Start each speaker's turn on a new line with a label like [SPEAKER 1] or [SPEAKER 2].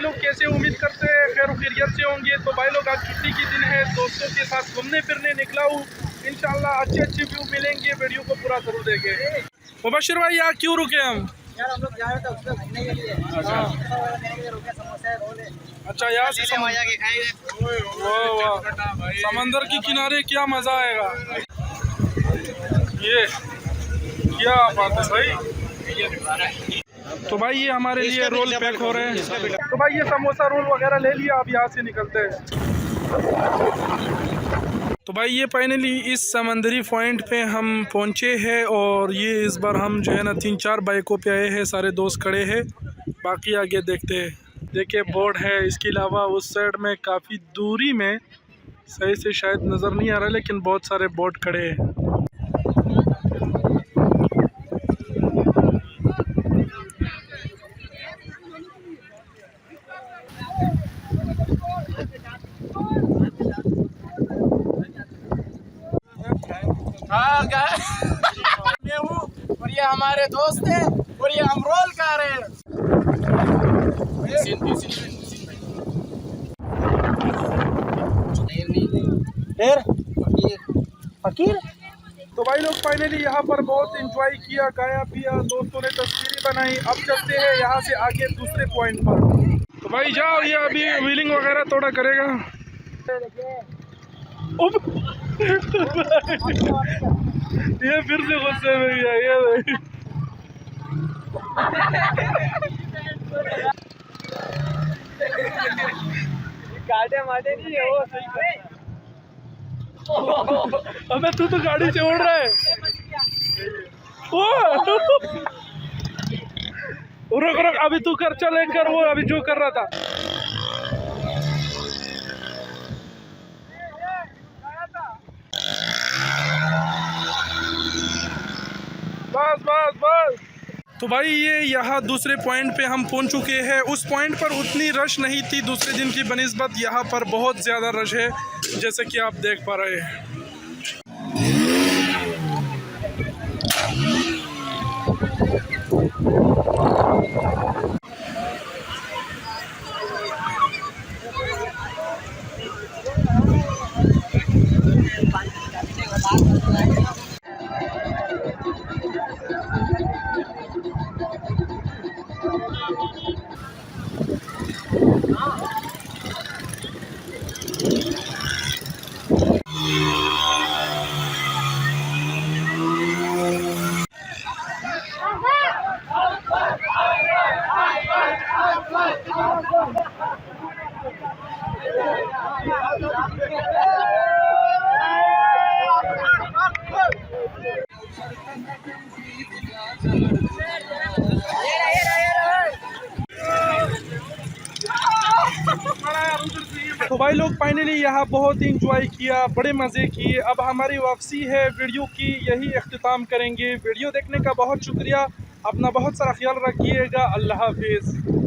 [SPEAKER 1] लोग कैसे, उम्मीद करते हैं खैर खैरियत से होंगे। तो भाई लोग आज छुट्टी के दिन है, दोस्तों के साथ घूमने फिरने निकला हूँ। इंशाल्लाह अच्छे व्यू मिलेंगे, वीडियो को पूरा जरूर देखें। मुबशिर भाई यहाँ क्यों रुके हम?
[SPEAKER 2] यार हम लोग जा रहे थे उसको घूमने के लिए। समोसा है, रोल है।
[SPEAKER 1] अच्छा यहाँ से समंदर के किनारे क्या मज़ा आएगा। ये क्या बात है भाई। तो भाई ये हमारे लिए रोल पैक हो रहे हैं। तो भाई ये समोसा रोल वगैरह ले लिया, अब यहाँ से निकलते हैं। तो भाई ये फाइनली इस समंदरी पॉइंट पे हम पहुँचे हैं और ये इस बार हम जो है ना 3-4 बाइकों पे आए हैं, सारे दोस्त खड़े हैं। बाकी आगे देखते हैं। देखिए बोर्ड है, इसके अलावा उस साइड में काफ़ी दूरी में सही से शायद नज़र नहीं आ रहा, लेकिन बहुत सारे बोर्ड खड़े हैं।
[SPEAKER 2] मैं हूँ और ये हमारे दोस्त हैं और ये हम रोल खा रहे हैं। फकीर।
[SPEAKER 1] तो भाई लोग फाइनली यहाँ पर बहुत एंजॉय किया, खाया पिया, दोस्तों ने तस्वीरें बनाई। अब चलते हैं यहाँ से आगे दूसरे पॉइंट पर। तो भाई जाओ, ये अभी व्हीलिंग वगैरह थोड़ा करेगा। ये फिर से गुस्से में गया ये।
[SPEAKER 2] गाड़े माटे नहीं है वो सही।
[SPEAKER 1] अबे तू तो गाड़ी से उड़ रहा है। रुक रुक, अभी तू कर, चल कर वो अभी जो कर रहा था। बस बस बस। तो भाई ये यहाँ दूसरे पॉइंट पे हम पहुँच चुके हैं। उस पॉइंट पर उतनी रश नहीं थी दूसरे दिन की बनिस्बत, यहाँ पर बहुत ज़्यादा रश है जैसे कि आप देख पा रहे हैं। तो भाई लोग फाइनली यहाँ बहुत इंजॉय किया, बड़े मज़े किए। अब हमारी वापसी है, वीडियो की यही अख्तिताम करेंगे। वीडियो देखने का बहुत शुक्रिया, अपना बहुत सारा ख्याल रखिएगा। अल्लाह हाफिज़।